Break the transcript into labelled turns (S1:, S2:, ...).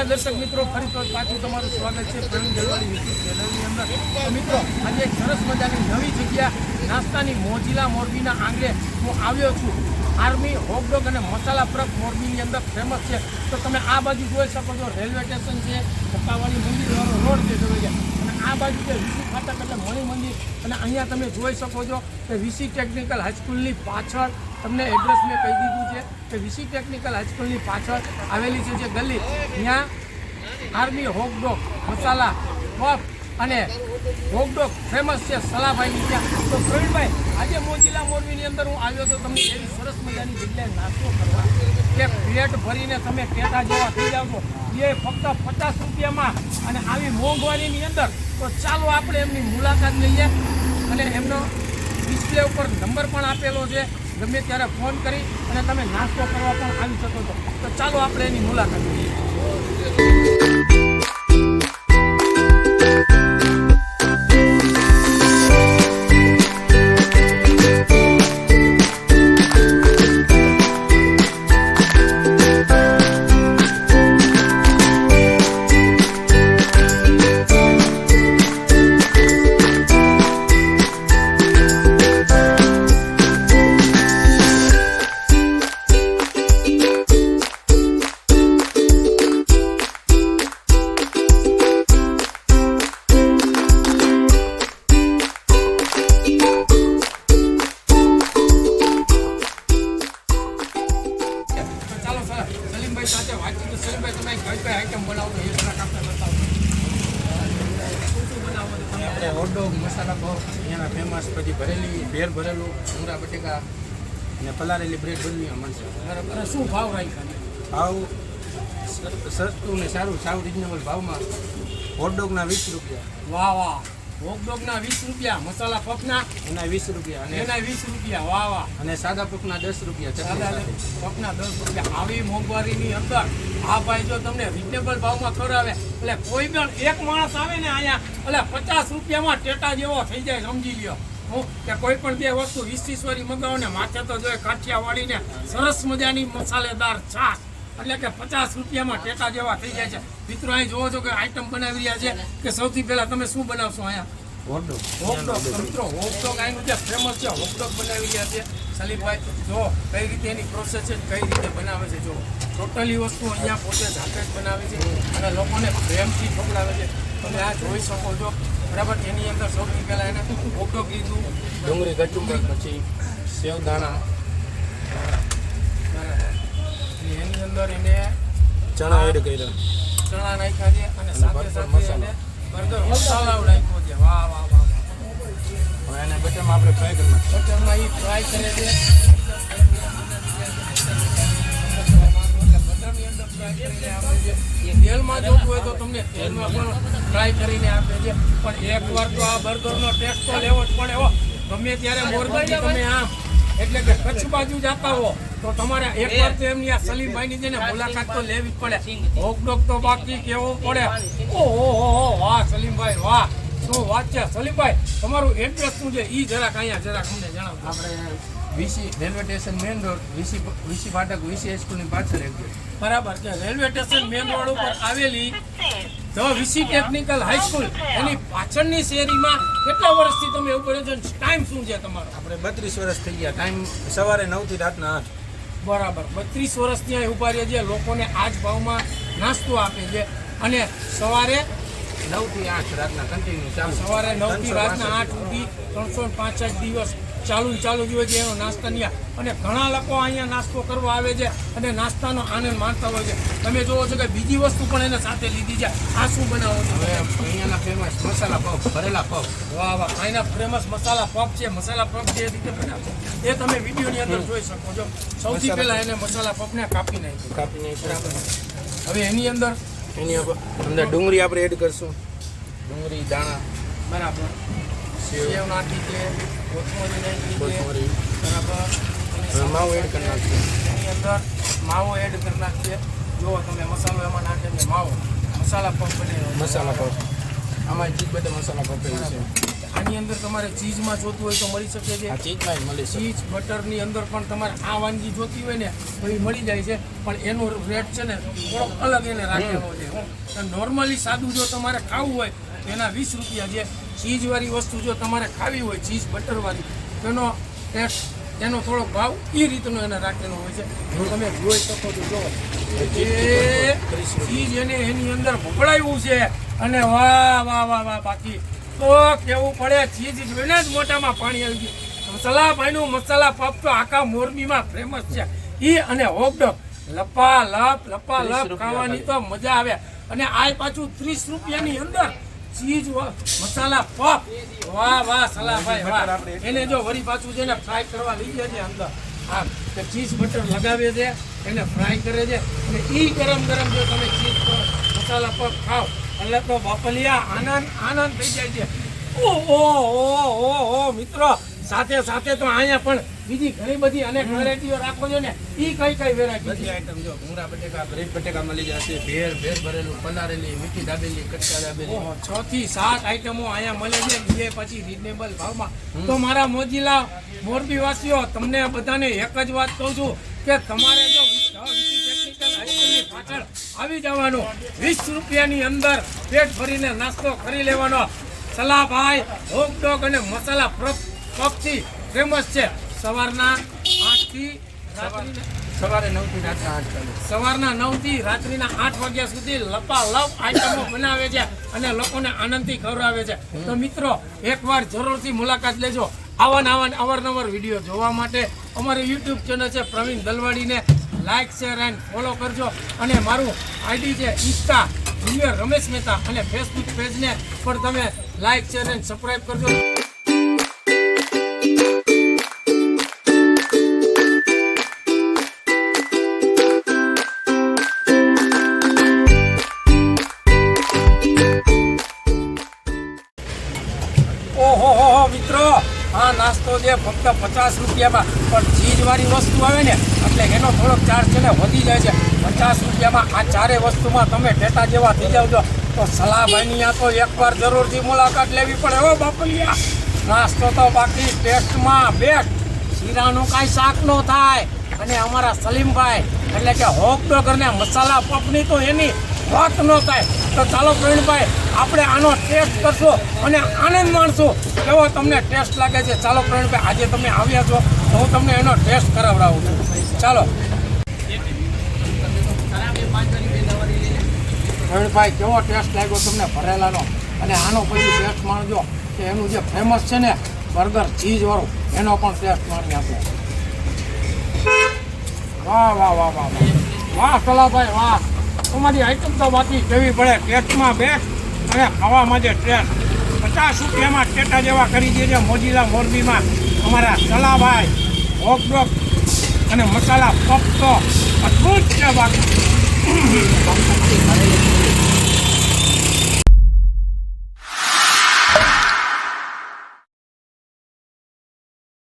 S1: નમસ્કાર દર્શક મિત્રો, ફરી પાછું તમારું સ્વાગત છે પ્રવીણ જલવાડી યુટ્યુબ ચેનલની અંદર. તો મિત્રો, આજે એક સરસ મજાની નવી જગ્યા નાસ્તાની મોજીલા મોરબીના આંગણે હું આવ્યો છું. આર્મી હોટડોગ અને મસાલા પ્રક મોરબીની અંદર ફેમસ છે. તો તમે આ બાજુ જોઈ શકો છો, રેલવે સ્ટેશન છે, સત્તાવાળી મંદિરવાળો રોડ છે જોઈ ગયા. અને આ બાજુ છે વીસી ફાટક એટલે મણિ મંદિર. અને અહીંયા તમે જોઈ શકો છો કે વીસી ટેકનિકલ હાઈસ્કૂલની પાછળ તમને એડ્રેસ મેં કહી દીધું છે કે વીસી ટેકનિકલ હાઈસ્કૂલની પાછળ આવેલી છે જે ગલી, ત્યાં આર્મી હોટડોગ મસાલા પફ અને હોટડોગ ફેમસ છે સલાભાઈની ત્યાં. તો પ્રવીણભાઈ, આજે મોજીલા મોરબીની અંદર હું આવ્યો તો તમને એવી સરસ મજાની જગ્યાએ નાસ્તો કરવા કે પેટ ભરીને તમે ટેટા જેવા થઈ જાવ છો, એ ફક્ત 50 રૂપિયામાં અને આવી મોંઘવારીની અંદર. તો ચાલો આપણે એમની મુલાકાત લઈએ અને એમનો ડિસ્પ્લે ઉપર નંબર પણ આપેલો છે, ગમે ત્યારે ફોન કરી અને તમે નાસ્તો કરવા પણ આવી શકો છો. તો ચાલો આપણે એની મુલાકાત લઈએ. સાથે વાતચીત. સલીમભાઈ, તમે કઈ કઈ આઈટમ બનાવો એ જરાક આપણે બતાવો. શું શું બનાવો છો તમે?
S2: આપણે હોટડોગ મસાલા પફ અહીંયાના ફેમસ, પછી ભરેલી ભેર ભરેલું ભૂંગળા બટેકા અને પલાળેલી બ્રેડ બનવી મળશે.
S1: બરાબર. અને શું ભાવ રાખ્યા?
S2: ભાવ સસ્તું ને સારું, સાવ રિઝનેબલ ભાવમાં. હોટડોગના 20 રૂપિયા.
S1: વાહ વાહ. હોટડોગના 20 રૂપિયા, મસાલા પફના
S2: એના 20 રૂપિયા અને
S1: એના 20 રૂપિયા. વાહ વાહ.
S2: અને સાદા પફના 10 રૂપિયા.
S1: સાદા પફના 10 રૂપિયા. આવી મોંઘવારીની અંદર આ ભાઈ જો તમને રિઝનેબલ ભાવમાં ખવડાવે એટલે કોઈ પણ એક માણસ આવે ને અહીંયા એટલે 50 રૂપિયામાં ટેટા જેવો થઈ જાય, સમજી લ્યો. હું કે કોઈ પણ બે વસ્તુ 20 વાળી મગાવો ને માથે તો જોઈએ કાઠિયાવાડીને સરસ મજાની મસાલેદાર છાશ, એટલે કે 50 રૂપિયામાં ટેટા જેવા થઈ જાય છે. મિત્રો, અહીં જોવો છો કે આઈટમ બનાવી રહ્યા છે કે સૌથી પહેલા તમે શું બનાવશો અહીંયા?
S2: હોટડોગ.
S1: મિત્રો, હોટડોગ અહીંનું જે ફેમસ છે, હોટડોગ બનાવી રહ્યા છે સલીમભાઈ. જો કઈ રીતે એની પ્રોસેસ છે, કઈ રીતે બનાવે છે. જો ટોટલી વસ્તુ અહીંયા પોતે જાતે જ બનાવે છે અને લોકોને પ્રેમથી ખવડાવે છે. તમે આ જોઈ શકો છો, બરાબર. એની અંદર સૌથી પહેલાં એને હોટડોગ લીધું,
S2: ડુંગળી કચુંબર, પછી સેવદાણા,
S1: એની અંદર એને
S2: ચણા એડ કર્યા,
S1: ચણા નાખ્યા છે અને સાથે સાથે એને બર્ગર મસાલો નાખ્યો છે. વાહ વાહ વાહ.
S2: હવે એને બટરમાં આપણે ફ્રાય કરી નાખીએ.
S1: બટરમાં એ ફ્રાય કરે છે. બટરની અંદર ફ્રાય કરીને આપે છે. તેલમાં જોતું હોય તો તમને તેલમાં પણ ફ્રાય કરીને આપે છે. પણ એકવાર તો આ બર્ગરનો ટેસ્ટ તો લેવો જ પડે હો. ગમે ત્યારે મોરબીથી તમે આમ એટલે કે કચ્છ બાજુ જતા હો તો તમારે એકવાર તો એમની આ સલીમભાઈની છે ને મુલાકાત તો લેવી જ પડે. હોટડોગ તો બાકી કેવું પડે. ઓહો વાહ સલીમભાઈ, વાહ શું વાત છે. સલીમભાઈ, તમારું એડ્રેસ શું છે એ જરાક અહીંયા જરાક અમને જણાવો.
S2: આપણે VC railway station main road, VC ફાટક, વીસી હાઈસ્કૂલની પાછળ એક્ઝેક્ટ.
S1: બરાબર છે. રેલવે સ્ટેશન મેઇન રોડ ઉપર આવેલી ધ વીસી ટેકનિકલ હાઈસ્કૂલ એની પાછળની શેરીમાં કેટલા વર્ષથી તમે ઉપર છો? ટાઈમ શું છે તમારો?
S2: આપણે 32 વર્ષ થઈ ગયા. ટાઈમ સવારે 9 થી રાતના 8.
S1: બરાબર. 32 વર્ષ ત્યાં ઉભા રહે છે, લોકોને આ જ ભાવમાં નાસ્તો આપે છે અને સવારે
S2: 9 થી 8 રાતના કન્ટિન્યુ ચાલુ.
S1: સવારે 9 થી રાતના 8 સુધી 365 દિવસ ચાલુ જ હોય છે એનો નાસ્તાની. અને ઘણા લોકો અહીંયા નાસ્તો કરવા આવે છે અને નાસ્તાનો આનંદ માણતા હોય છે. તમે જોવો છો કે બીજી વસ્તુ પણ એને સાથે લીધી છે. આ શું બનાવો છો?
S2: હવે અહીંયાના ફેમસ મસાલા પફ, ભરેલા પફ.
S1: વાહ વાહ. અહીંના ફેમસ મસાલા પફ છે. મસાલા પફ જે રીતે બનાવે છે એ તમે વિડીયોની અંદર જોઈ શકો છો. સૌથી પહેલા એને મસાલા પફને કાપી નાખી. બરાબર. હવે એની અંદર
S2: ડુંગળી આપણે એડ કરશું. ડુંગળી, દાણા,
S1: બરાબર. સેવ નાખી છે, કોથમરી નાખી છે, બરાબર.
S2: માવો એડ કરી નાખીએ.
S1: એની અંદર માવો એડ કરી નાખીએ. જુઓ તમે મસાલો એમાં નાખે છે, માવો મસાલા પફ બને.
S2: મસાલા પફ આમાં જ બધા મસાલા પફ છે.
S1: આની અંદર તમારે ચીઝમાં જોતું હોય તો મળી શકે છે.
S2: આ ચીજમાં જ મળી શકે.
S1: ચીઝ બટરની અંદર પણ તમારે આ વાનગી જોતી હોય ને તો એ મળી જાય છે, પણ એનો રેટ છે ને થોડોક અલગ એને રાખેલો છે. નોર્મલી સાદું જો તમારે ખાવું હોય તો એના 20 રૂપિયા છે. ચીઝવાળી વસ્તુ જો તમારે ખાવી હોય ચીઝ બટરવાળી તેનો ટેસ્ટ એનો થોડો ભાવ એ રીતનો એને રાખેલો હોય છે. જો તમે જોઈ શકો છો, જો એ ચીઝ એને એની અંદર ભભળાયું છે અને વાહ વાહ વાહ વાહ, બાકી તો કેવું પડે, ચીઝ જોઈને જ મોઢામાં પાણી આવી ગયું. મસાલા ભાઈનું મસાલા પફ તો આખા મોરબીમાં ફેમસ છે. ઈ અને હોગડોગ લપાલપ ખાવાની તો મજા આવે. અને આ પાછું 30 રૂપિયાની અંદર ચીઝ મસાલા પફ, વાહ વાહ સલાભાઈ વાહ. એને જો વળી પાછું છે ને ફ્રાય કરવા લઈ જાય છે અંદર. હા, તો ચીઝ બટર લગાવે છે, એને ફ્રાય કરે છે અને ઈ ગરમ ગરમ જો તમે ચીઝ મસાલા પફ ખાઓ એટલે તો બાપલિયા આનંદ થઈ જાય છે. ઓહો મિત્રો, સાથે સાથે તો અહીંયા પણ બીજી ઘણી બધી અનેક વેરાયટીઓ રાખો છો ને, ઈ કઈ વેરાયટી
S2: બધી આઈટમ જો ભૂંગળા બટેકા, બ્રેડ બટેકા મળી જશે, ભેર ભરેલું, પલારેલી, મીઠી દાબેલી, કટકા દાબેલી.
S1: 6 થી 7 આઈટમો અહીંયા મળે છે, એ પછી રીઝનેબલ ભાવમાં. તો મારા મોજીલા મોરબી વાસીઓ, તમને બધાને એક જ વાત કહું છું કે તમારે જો ટેકનિકલ હાઈસ્કૂલની પાછળ આવી જવાનું, 20 રૂપિયાની અંદર પેટ ભરીને નાસ્તો કરી લેવાનો. સલાભાઈ હોગડોગ અને મસાલા પફથી ફેમસ છે. સવારના 8 થી
S2: સવારે 9 થી રાતના 8 ચાલે.
S1: સવારના 9 થી રાત્રિના 8 વાગ્યા સુધી લપાલપ આઈટમો બનાવે છે અને લોકોને આનંદથી ખવડાવે છે. તો મિત્રો, એકવાર જરૂરથી મુલાકાત લેજો. અવારનવાર વિડીયો જોવા માટે અમારું યુટ્યુબ ચેનલ છે પ્રવીણ દલવાડીને લાઇક, શેર એન્ડ ફોલો કરજો. અને મારું આઈડી છે ઇન્સ્ટા જુનિયર રમેશ મહેતા, અને ફેસબુક પેજને પણ તમે લાઇક, શેર એન્ડ સબસ્ક્રાઈબ કરજો. ઓહો મિત્રો, આ નાસ્તો છે ફક્ત 50 રૂપિયામાં, પણ ચીઝવાળી વસ્તુ આવે ને એટલે એનો થોડોક ચાર્જ છે ને વધી જાય છે. 50 રૂપિયામાં આ ચારે વસ્તુમાં તમે ટેટા જેવા થઈ જાવ છો. તો સલાભાઈની આ તો એકવાર જરૂરથી મુલાકાત લેવી પડે હો બાપલિયા. નાસ્તો તો બાકી ટેસ્ટમાં બેસ્ટ, શીરાનું કાંઈ શાક ન થાય. અને અમારા સલીમભાઈ એટલે કે હોગડોગ અને મસાલા પફની તો એની વાત ન થાય. તો ચાલો પ્રવીણભાઈ, આપણે આનો ટેસ્ટ કરશું અને આનંદ માણશું. કેવો તમને ટેસ્ટ લાગે છે? ચાલો પ્રવીણભાઈ, આજે તમે આવ્યા છો તો હું તમને એનો ટેસ્ટ કરાવડાવું છું. ચાલો પ્રવીણભાઈ, કેવો ટેસ્ટ લાગ્યો તમને ભરેલાનો? અને આનો પછી ટેસ્ટ માણજો કે એનું જે ફેમસ છે ને બર્ગર ચીઝવાળું, એનો પણ ટેસ્ટ માણી આપો. વાહ વાહ વાહ વાહ વાહ સલાભાઈ વાહ, તમારી આઈટમ તો બાકી કેવી પડે, ટેસ્ટમાં બેસ્ટ અને ખાવામાં જે ટેસ્ટ. 50 રૂપિયામાં ટેટા જેવા કરી દે છે મોજીલા મોરબીમાં અમારા સલાભાઈ. હોગડોગ અને મસાલા પફ તો અદ્ભુત છે બાકી.